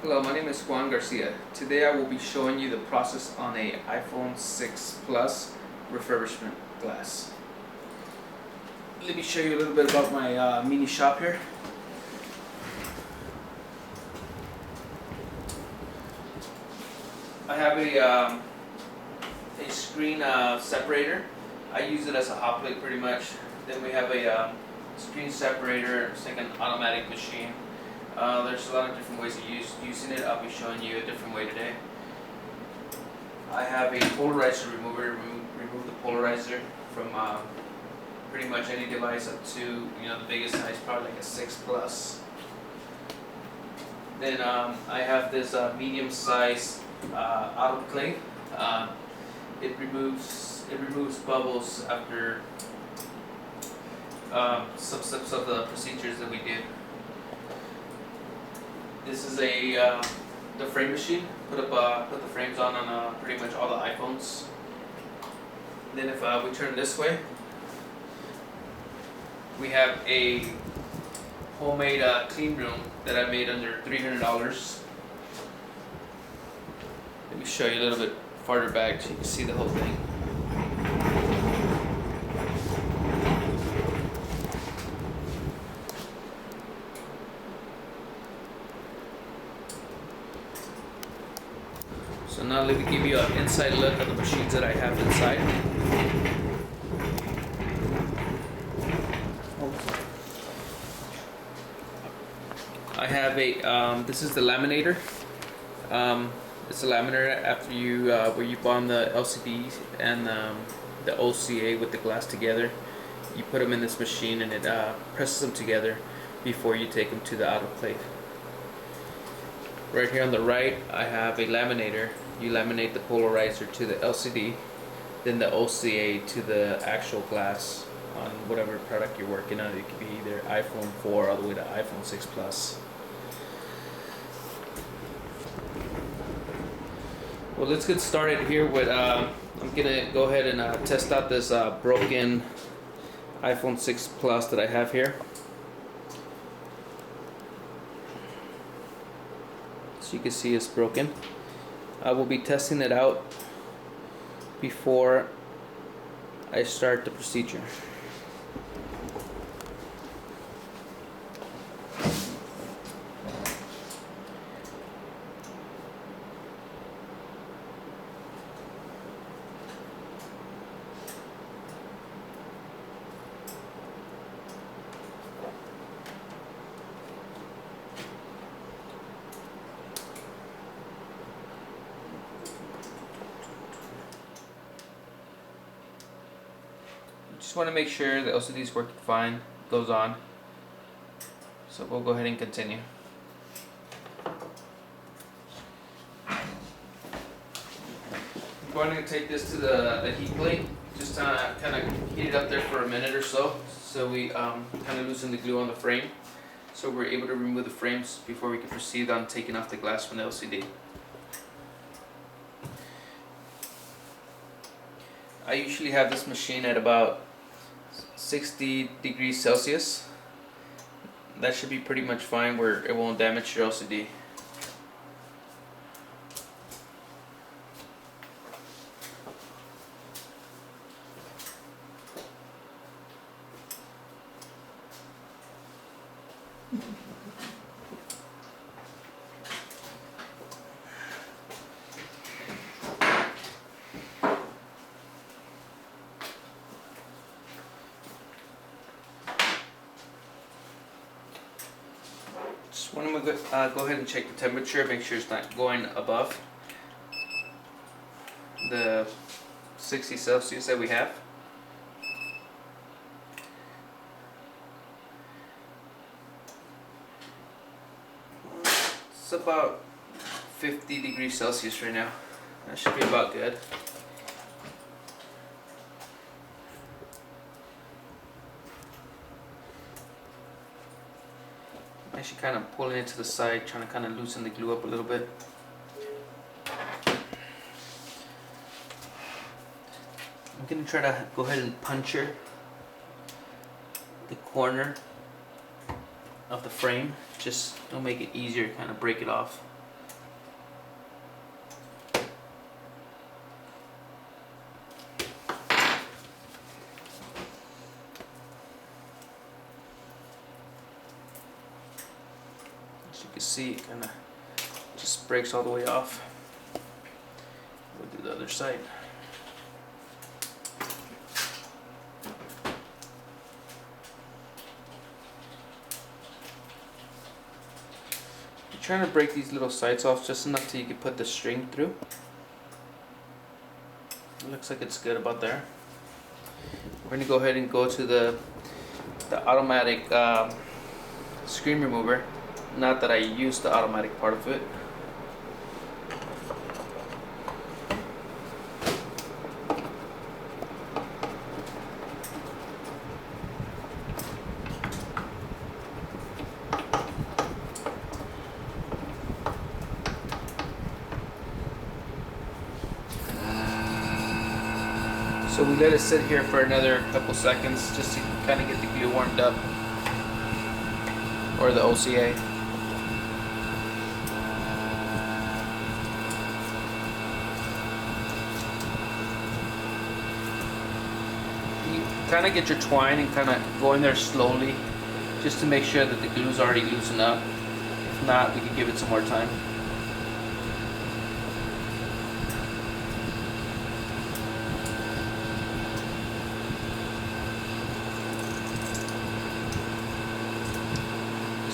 Hello, my name is Juan Garcia. Today I will be showing you the process on a iPhone 6 Plus refurbishment glass. Let me show you a little bit about my mini shop here. I have a screen separator. I use it as a hot plate pretty much. Then we have a screen separator. It's like an automatic machine. There's a lot of different ways of using it. I'll be showing you a different way today. I have a polarizer remover. Remove the polarizer from pretty much any device up to the biggest size, probably like a 6 Plus. Then I have this medium size autoclave. It removes bubbles after some steps of the procedures that we did. This is the frame machine. Put the frames on pretty much all the iPhones. Then if we turn this way, we have a homemade clean room that I made under $300. Let me show you a little bit farther back so you can see the whole thing. So now let me give you an inside look at the machines that I have inside. I have this is the laminator. It's a laminator after where you bond the LCDs and the OCA with the glass together. You put them in this machine and it presses them together before you take them to the autoclave. Right here on the right, I have a laminator. You laminate the polarizer to the LCD, then the OCA to the actual glass on whatever product you're working on. It could be either iPhone 4 all the way to iPhone 6 Plus. Well, let's get started here with, I'm gonna go ahead and test out this broken iPhone 6 Plus that I have here. So you can see it's broken. I will be testing it out before I start the procedure. Just want to make sure the LCD is working fine, goes on. So we'll go ahead and continue. I'm going to take this to the heat plate, just kind of heat it up there for a minute or so we kind of loosen the glue on the frame, so we're able to remove the frames before we can proceed on taking off the glass from the LCD. I usually have this machine at about 60 degrees Celsius. That should be pretty much fine where it won't damage your LCD. Just want to go ahead and check the temperature, make sure it's not going above the 60 Celsius that we have. It's about 50 degrees Celsius right now. That should be about good. Actually kind of pulling it to the side, trying to kind of loosen the glue up a little bit. I'm going to try to go ahead and puncture the corner of the frame, just to make it easier, kind of break it off. see, it kind of just breaks all the way off. We'll do the other side. You're trying to break these little sides off just enough till you can put the string through. It looks like it's good about there. We're going to go ahead and go to the automatic screen remover. Not that I use the automatic part of it. So we let it sit here for another couple seconds just to kind of get the glue warmed up, or the OCA. You kind of get your twine and kind of go in there slowly just to make sure that the glue's already loosened up. If not, we can give it some more time.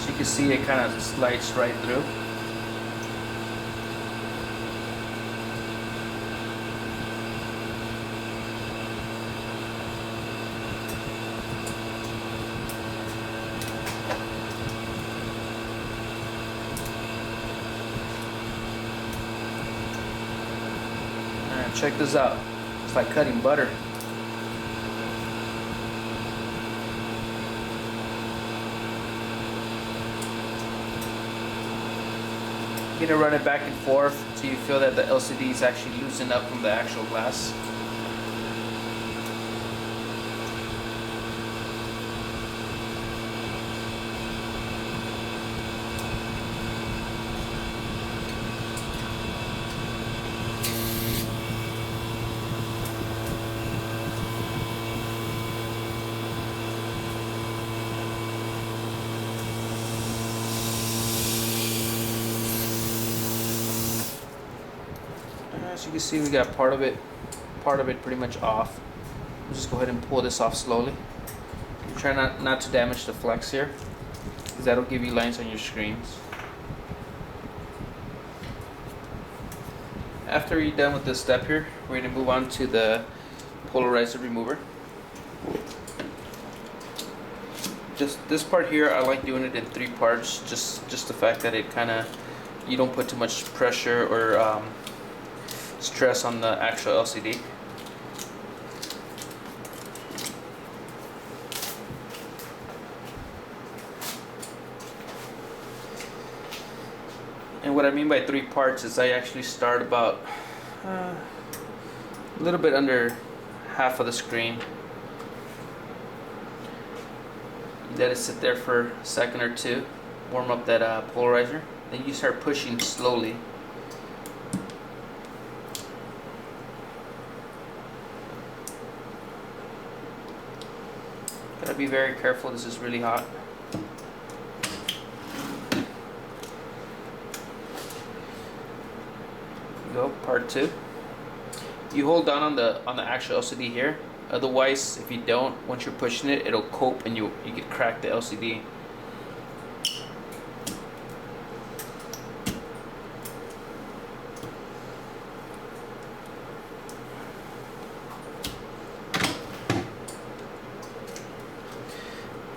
You can see it kind of slides right through. And check this out. It's like cutting butter. You're gonna run it back and forth until you feel that the LCD is actually loosened up from the actual glass. As you can see, we got part of it pretty much off. We'll just go ahead and pull this off slowly. Try not to damage the flex here, because that'll give you lines on your screens. After you're done with this step here, we're going to move on to the polarizer remover. Just this part here, I like doing it in 3 parts. Just the fact that it kind of, you don't put too much pressure or stress on the actual LCD. And what I mean by 3 parts is I actually start about a little bit under half of the screen. Let it sit there for a second or two, warm up that polarizer. Then you start pushing slowly. Gotta be very careful, this is really hot. Go, part 2. You hold down on the actual LCD here. Otherwise, if you don't, once you're pushing it, it'll cope and you could crack the LCD.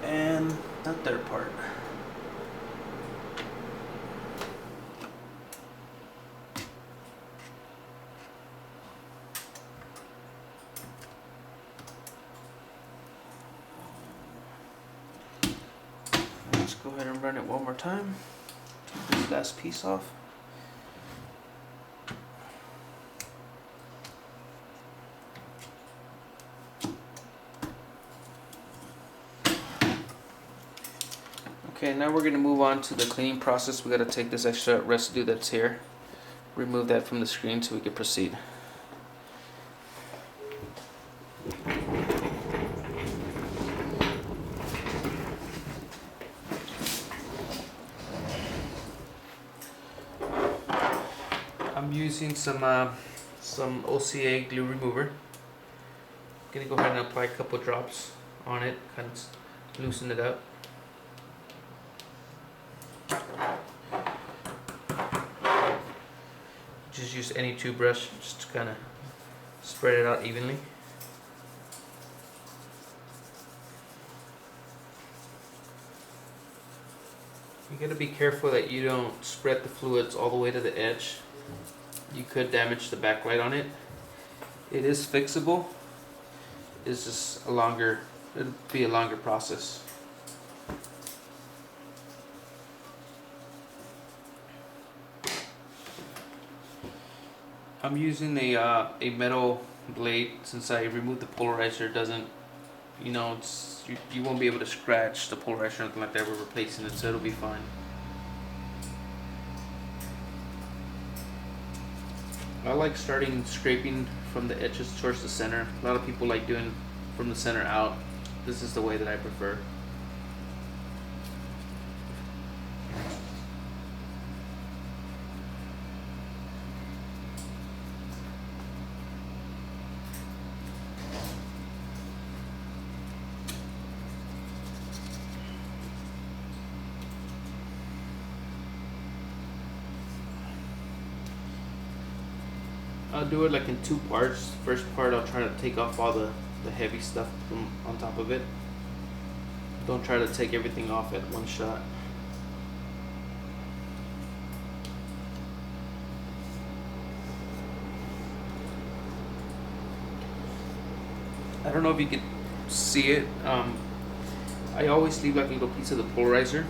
And the third part. Let's go ahead and run it one more time. Take this last piece off. Okay, now we're going to move on to the cleaning process. We got to take this extra residue that's here, remove that from the screen so we can proceed. I'm using some OCA glue remover. Gonna go ahead and apply a couple drops on it, kind of loosen it up. Just use any toothbrush, just to kind of spread it out evenly. You gotta be careful that you don't spread the fluids all the way to the edge. You could damage the backlight on it. It is fixable. It's just it'll be a longer process. I'm using a metal blade. Since I removed the polarizer, it doesn't, you know, you won't be able to scratch the polarizer or anything like that. We're replacing it, so it'll be fine. I like starting scraping from the edges towards the center. A lot of people like doing from the center out. This is the way that I prefer. I'll do it like in two parts. First part, I'll try to take off all the heavy stuff from on top of it. Don't try to take everything off at one shot. I don't know if you can see it. I always leave like a little piece of the polarizer.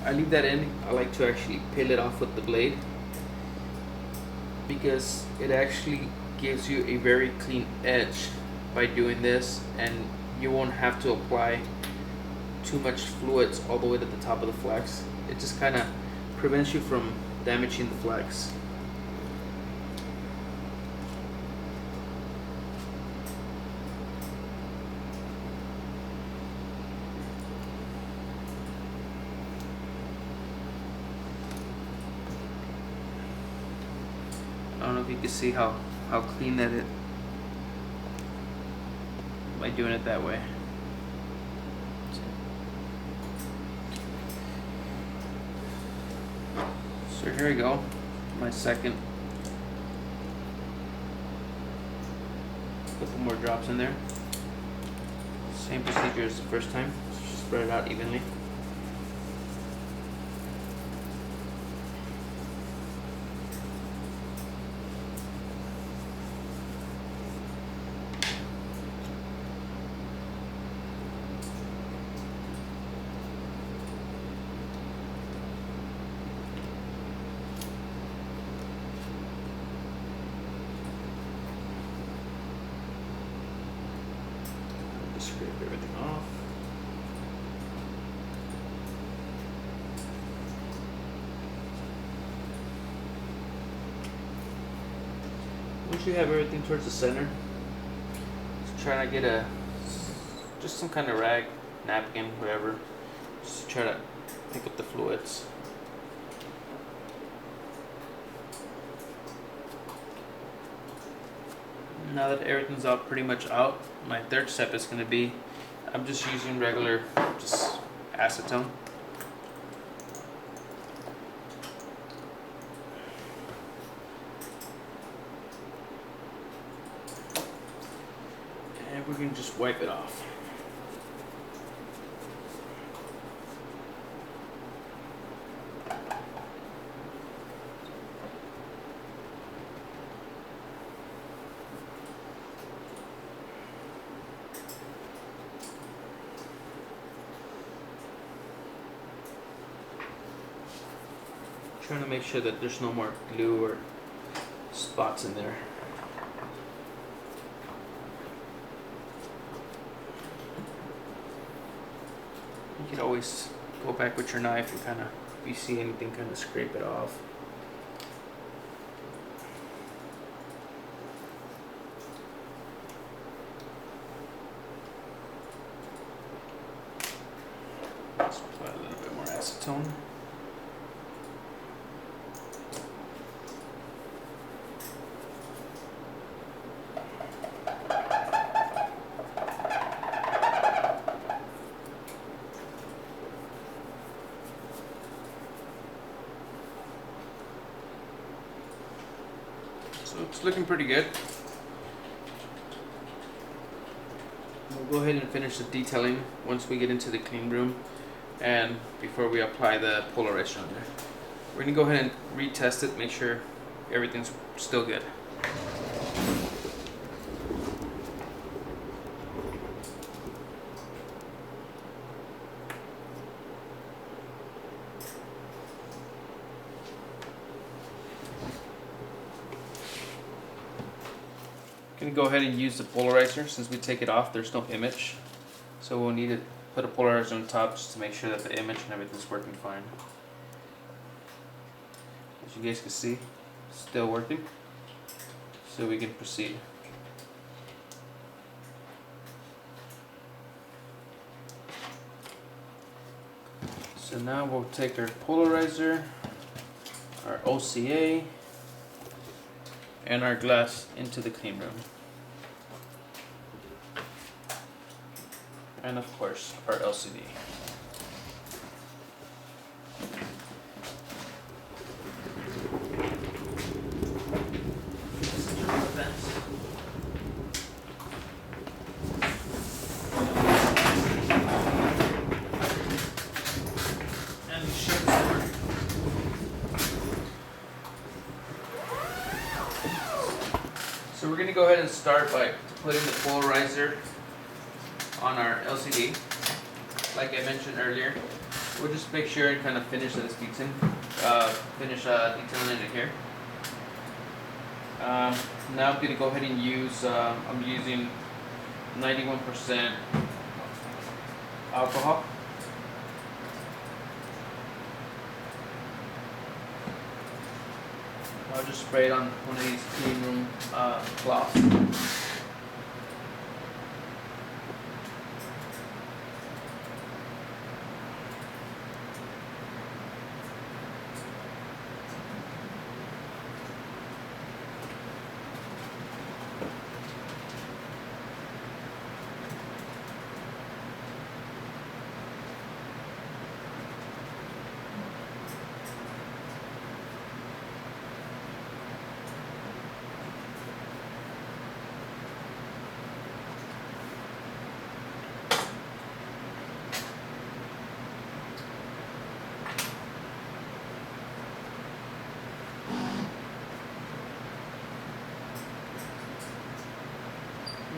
I leave that in. I like to actually peel it off with the blade, because it actually gives you a very clean edge by doing this, and you won't have to apply too much fluids all the way to the top of the flex. It just kind of prevents you from damaging the flex. I don't know if you can see how clean that is by doing it that way. So here we go, my second. Couple more drops in there. Same procedure as the first time. Just spread it out evenly. Scrape everything off. Once you have everything towards the center, just try to get just some kind of rag, napkin, whatever. Just try to pick up the fluids. Now that everything's out, pretty much out, my third step is going to be, I'm just using regular, just acetone. And we're going to just wipe it off. Trying to make sure that there's no more glue or spots in there. You can always go back with your knife and if you see anything, kind of scrape it off. Let's apply a little bit more acetone. So it's looking pretty good. We'll go ahead and finish the detailing once we get into the clean room and before we apply the polarizer on there. We're gonna go ahead and retest it, make sure everything's still good. Gonna go ahead and use the polarizer. Since we take it off, there's no image, so we'll need to put a polarizer on top just to make sure that the image and everything's working fine. As you guys can see, it's still working, so we can proceed. So now we'll take our polarizer, our OCA, and our glass into the clean room. And of course, our LCD. So we're going to go ahead and start by putting the polarizer on our LCD. Like I mentioned earlier, we'll just make sure and kind of finish this detailing, detailing it here. Now I'm going to go ahead and use, I'm using 91% alcohol. I'll just spray it on one of these clean room cloths.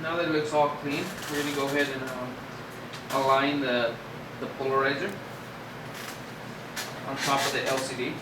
Now that it looks all clean, we're going to go ahead and align the polarizer on top of the LCD.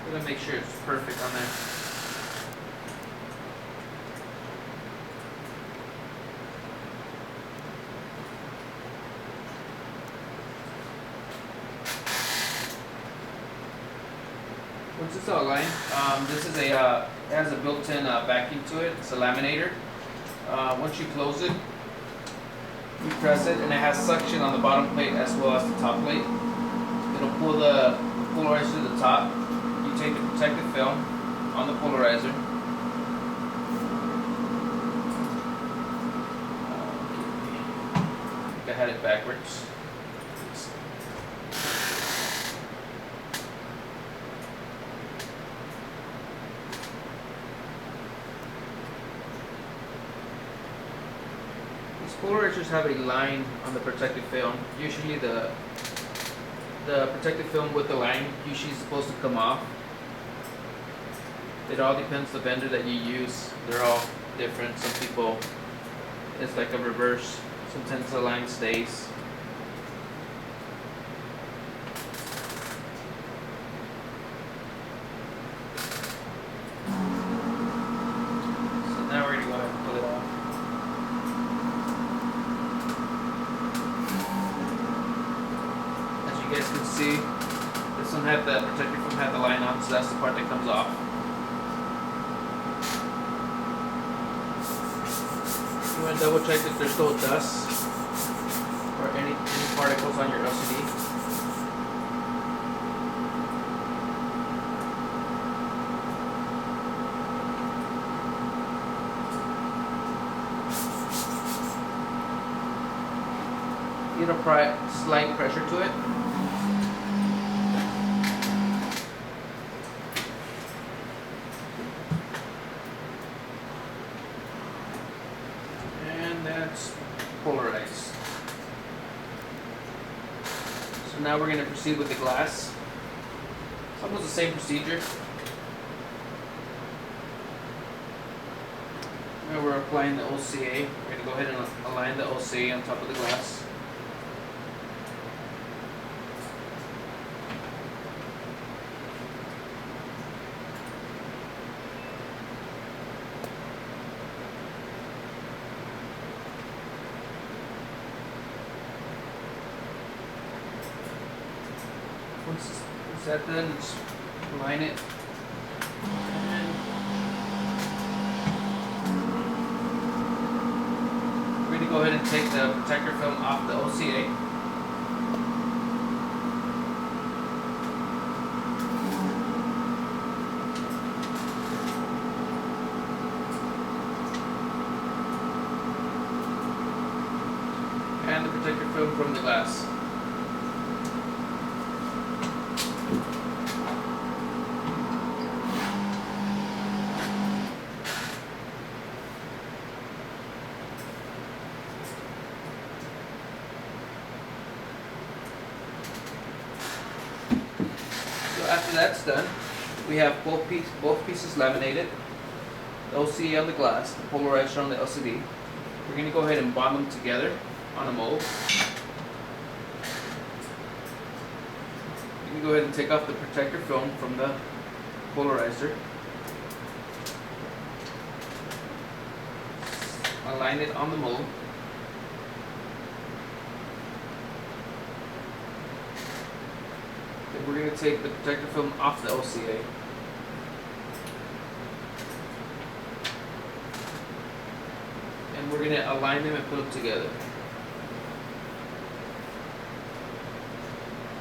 We're gonna make sure it's perfect on there. Once it's all aligned, this is it has a built-in vacuum to it. It's a laminator. Once you close it, you press it, and it has suction on the bottom plate as well as the top plate. It'll pull the polarizer to the top. You take the protective film on the polarizer. I think I had it backwards. These polarizers have a line on the protective film. Usually the protective film with the line usually is supposed to come off. It all depends the vendor that you use. They're all different. Some people, it's like a reverse. Sometimes the line stays. So now we're gonna go ahead and pull it off. As you guys can see, this one had the protective film had the line on, so that's the part that comes off. And double check if there's no dust or any particles on your LCD. Need apply slight pressure to it. And that's polarized. So now we're going to proceed with the glass. It's almost the same procedure. Now we're applying the OCA. We're going to go ahead and align the OCA on top of the glass. Once that's done, just align it. And we're going to go ahead and take the protector film off the OCA. And the protector film from the glass. After that's done, we have both pieces laminated, the OCA on the glass, the polarizer on the LCD. We're going to go ahead and bond them together on a mold. You can go ahead and take off the protector film from the polarizer. Align it on the mold. We're going to take the protector film off the OCA. And we're going to align them and put them together.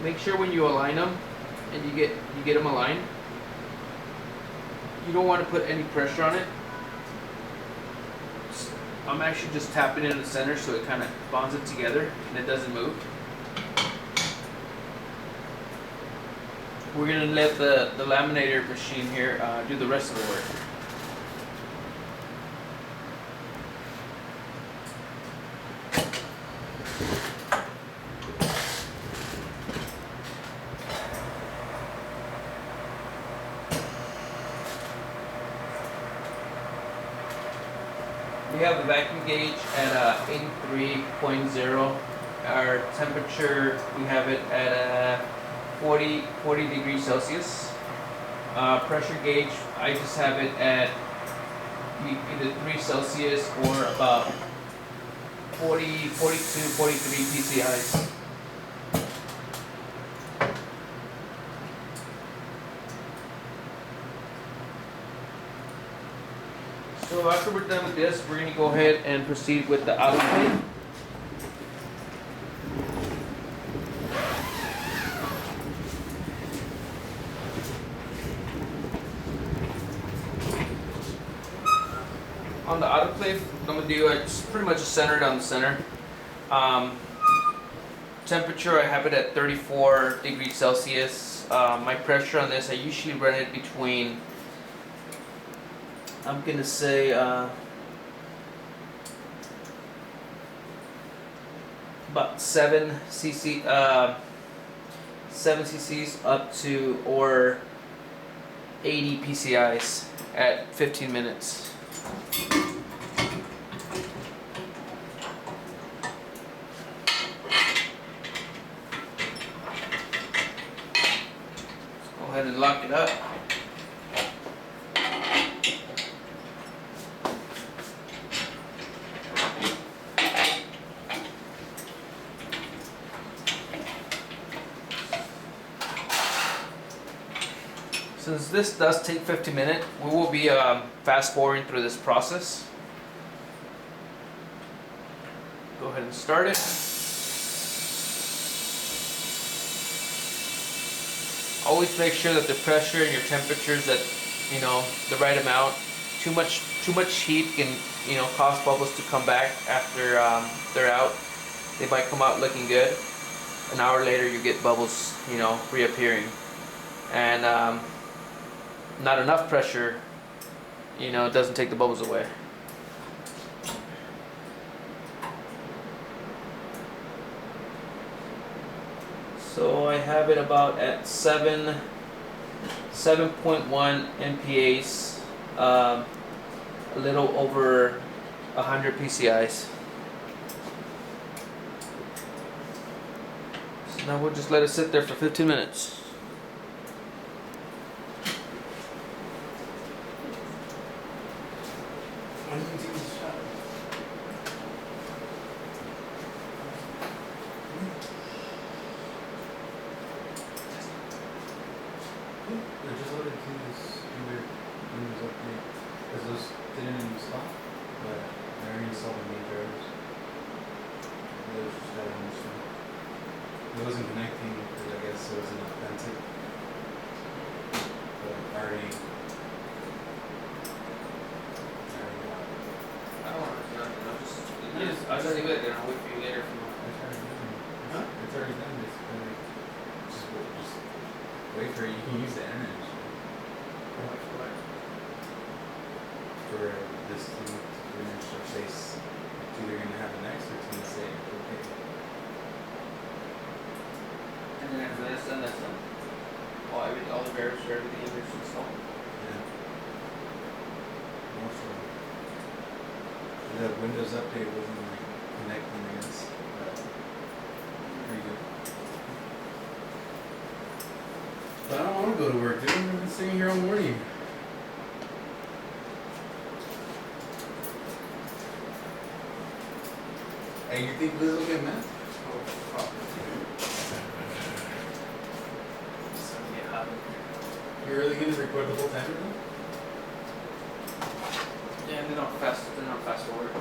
Make sure when you align them and you get them aligned, you don't want to put any pressure on it. I'm actually just tapping it in the center so it kind of bonds it together and it doesn't move. We're going to let the laminator machine here do the rest of the work. We have the vacuum gauge at 83.0. Our temperature, we have it at 40 degrees Celsius. Pressure gauge, I just have it at either 3 Celsius or about 40, 42, 43 PSIs. So after we're done with this, we're going to go ahead and proceed with the autoclave. On the autoclave, I'm going to do it's pretty much centered on the center. Temperature, I have it at 34 degrees Celsius. My pressure on this, I usually run it between, I'm going to say, about 7 cc's up to or 80 PSIs at 15 minutes. Go ahead and lock it up. Since this does take 50 minutes, we will be fast forwarding through this process. Go ahead and start it. Always make sure that the pressure and your temperature is at, you know, the right amount. Too much heat can, you know, cause bubbles to come back after they're out. They might come out looking good. An hour later, you get bubbles, you know, reappearing. And not enough pressure, you know, it doesn't take the bubbles away. So I have it about at 7.1 MPAs, a little over 100 PCIs. So now we'll just let it sit there for 15 minutes. Just let it do this Windows update, because those didn't install, but I already installed the main drivers. Those just got installed. It wasn't connecting because I guess it wasn't authentic. But I already got I don't want to do nothing. I'll just leave it there and I'll wait for you later. it's already done. Huh? It's already done. Just wait for it. You can use the internet. For this thing to pretty much say it's either going to happen next or it's going to say okay. And then after that's done, that's done. All the variables for everything is installed. Yeah. Also, the Windows update wasn't like connecting against. Pretty good. But I don't want to go to work, dude. I've been sitting here all morning. Hey, you think Liz will get mad? You're really gonna record the whole time? Yeah, and then I'll fast forward.